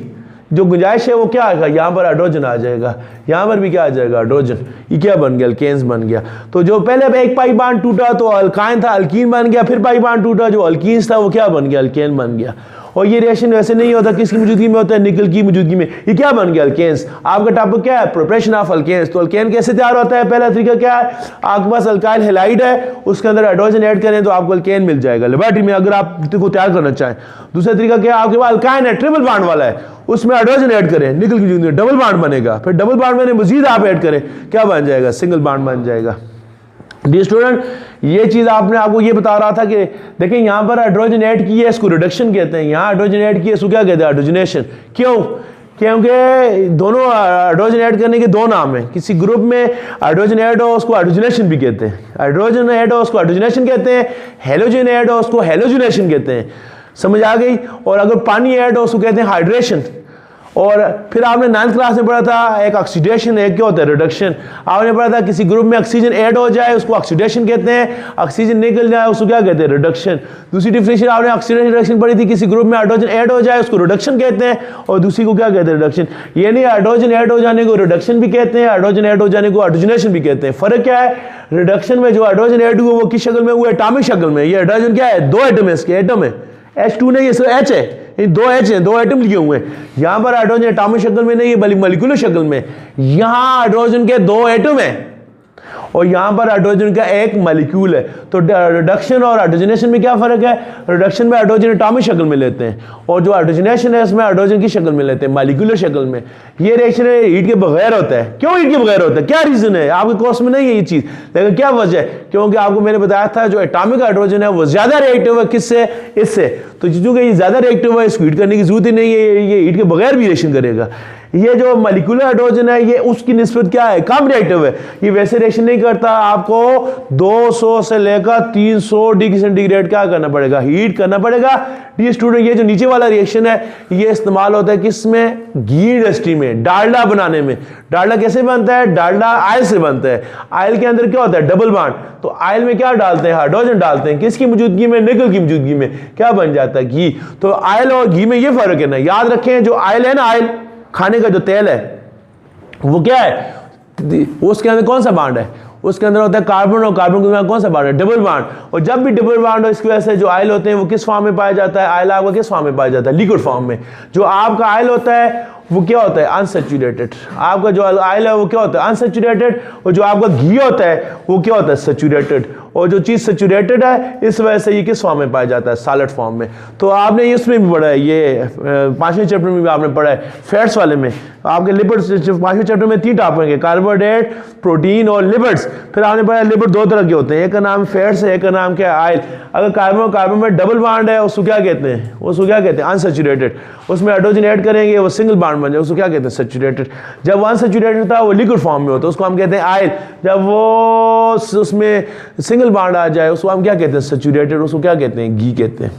जो गुंजाइश है वो क्या आएगा, यहाँ पर हाइड्रोजन आ जाएगा, यहाँ पर भी क्या आ जाएगा, हाइड्रोजन। ये क्या बन गया, अल्केन्स बन गया। तो जो पहले एक पाई बॉन्ड टूटा तो अल्काइन था, अल्कीन बन गया, फिर पाई बॉन्ड टूटा जो अल्कीन्स था वो क्या बन गया, अल्केन बन गया। और ये रिएक्शन वैसे नहीं होता, किसकी मौजूदगी में होता है, निकल की मौजूदगी में। ये क्या बन गया, अल्केन्स। आपका टॉपिक क्या है, प्रिपरेशन ऑफ अल्केन्स। तो अल्केन कैसे तैयार होता है, पहला तरीका क्या है, आपके पास अल्काइल हैलाइड है, उसके अंदर हाइड्रोजन ऐड करें तो आपको अल्केन मिल जाएगा लेबोरेटरी में, अगर आप को तैयार करना चाहें। दूसरा तरीका क्या है, आपके पास अल्काइन है, ट्रिपल बॉन्ड वाला है, उसमें हाइड्रोजन ऐड करें, निकल की मौजूदगी में डबल बॉन्ड बनेगा, फिर डबल बॉन्ड में मजीद आप ऐड करें, क्या बन जाएगा, सिंगल बॉन्ड बन जाएगा। डियर स्टूडेंट, ये चीज आपको ये बता रहा था कि देखें यहाँ पर हाइड्रोजन ऐड की है, इसको रिडक्शन कहते हैं, यहाँ हाइड्रोजन ऐड की है, इसको क्या कहते हैं, हाइड्रोजनेशन। क्यों, क्योंकि दोनों हाइड्रोजन ऐड करने के दो नाम हैं। किसी ग्रुप में हाइड्रोजन ऐड हो उसको हाइड्रोजनेशन भी कहते हैं, हाइड्रोजन ऐड हो उसको हाइड्रोजनेशन कहते हैं, हेलोजन ऐड हो उसको हेलोजनेशन कहते हैं। समझ आ गई। और अगर पानी ऐड हो उसको कहते हैं हाइड्रेशन। और फिर आपने 9th क्लास में पढ़ा था एक ऑक्सीडेशन, एक क्या होता है, रिडक्शन। आपने पढ़ा था किसी ग्रुप में ऑक्सीजन ऐड हो जाए उसको ऑक्सीडेशन कहते हैं, ऑक्सीजन निकल जाए उसको क्या कहते हैं, रिडक्शन। दूसरी डिफिनेशन आपने ऑक्सीडेशन रिडक्शन पढ़ी थी, किसी ग्रुप में हाइड्रोजन ऐड हो जाए उसको रिडक्शन कहते हैं, और दूसरी को क्या कहते हैं, रिडक्शन। यानी हाइड्रोजन ऐड हो जाने को रिडक्शन भी कहते हैं, हाइड्रोजन ऐड हो जाने को हाइड्रोजनेशन भी कहते हैं। फर्क क्या है, रिडक्शन में जो हाइड्रोजन ऐड हुआ वो किस शक्ल में हुआ, एटॉमिक शक्ल में। ये हाइड्रोजन क्या है, 2 एटम है, इसके एटम है, H2 नहीं, ये H है, 2 H हैं, 2 एटम लिए हुए हैं। यहां पर हाइड्रोजन एटॉमिक शक्ल में नहीं है बल्कि मॉलिक्यूलर शक्ल में। यहां हाइड्रोजन के 2 एटम हैं और यहां पर हाइड्रोजन का एक मॉलिक्यूल है। तो रिडक्शन और हाइड्रोजनेशन में क्या फर्क है, रिडक्शन में हाइड्रोजन एटॉमिक शक्ल में लेते हैं और जो हाइड्रोजनेशन है इसमें हाइड्रोजन की शक्ल में लेते हैं, मॉलिक्यूलर शक्ल में। ये रिएक्शन हीट के बगैर होता है। क्यों हीट के बगैर होता है, क्या रीजन है, आपके कोर्स में नहीं है ये चीज, लेकिन क्या वजह है, क्योंकि आपको मैंने बताया था जो एटॉमिक हाइड्रोजन है वो ज्यादा रिएक्टिव है, किससे, इससे। तो चूंकि ये ज्यादा रिएक्टिव है इसको हीट करने की जरूरत ही नहीं है, ये हीट के बगैर भी रिएक्शन करेगा। ये जो मॉलिक्यूलर हाइड्रोजन है ये उसकी निस्बत क्या है, कम रिएक्टिव है, ये वैसे रिएक्शन नहीं करता। आपको 200 से लेकर 300 डिग्री सेंटीग्रेड क्या करना पड़ेगा, हीट करना पड़ेगा। डियर स्टूडेंट, ये जो नीचे वाला रिएक्शन है ये इस्तेमाल होता है किसमें, घी इंडस्ट्री में, डालडा बनाने में। डालडा कैसे बनता है, डालडा आयल से बनता है। आयल के अंदर क्या होता है, डबल बॉन्ड। तो आयल में क्या डालते हैं, हाइड्रोजन डालते हैं, किसकी मौजूदगी में, निकल की मौजूदगी में। क्या बन जाता है, घी। तो आयल और घी में ये फर्क है ना, याद रखें। जो आयल है ना, आयल खाने का जो तेल है वो क्या है, उसके अंदर कौन सा बॉन्ड है, उसके अंदर होता है कार्बन, और कार्बन के कौन सा बॉन्ड है, डबल बॉन्ड। और जब भी डबल बॉन्ड हो इसकी वजह से जो आयल होते हैं वो किस फॉर्म में पाया जाता है, आयल आपका किस फॉर्म में पाया जाता है, लिक्विड फॉर्म में। जो आपका आयल होता है वो क्या होता है, अनसैचुरेटेड। आपका जो आयल है वो क्या होता है, अनसैचुरेटेड। और जो आपका घी होता है वो क्या होता है, सैचुरेटेड। और जो चीज सैचुरेटेड है इस वजह से ये किस फॉर्म में पाया जाता है, सॉलिड फॉर्म में। तो आपने इसमें भी पढ़ा है, ये 5वें चैप्टर में भी आपने पढ़ा है, फैट्स वाले में। आपके लिपिड्स 5वें चैप्टर में 3 टॉपिक है, कार्बोहाइड्रेट, प्रोटीन और लिपिड्स। फिर आपने पढ़ा लिपिड 2 तरह के होते हैं, एक का नाम फैट्स है, एक का नाम क्या है, आयल। अगर कार्बन कार्बन में डबल बॉन्ड है उसको क्या कहते हैं, उसको क्या कहते हैं, अनसैचुरेटेड। उसमें हाइड्रोजन ऐड करेंगे वो सिंगल बॉन्ड बन जाए, उसको क्या कहते हैं, सैचुरेटेड। जब अनसैचुरेटेड था वो लिक्विड फॉर्म में होता है, उसको हम कहते हैं आयल। जब वो उसमें सिंगल बॉन्ड आ जाए उसको हम क्या कहते हैं, सैचुरेटेड, उसको क्या कहते हैं, घी कहते हैं।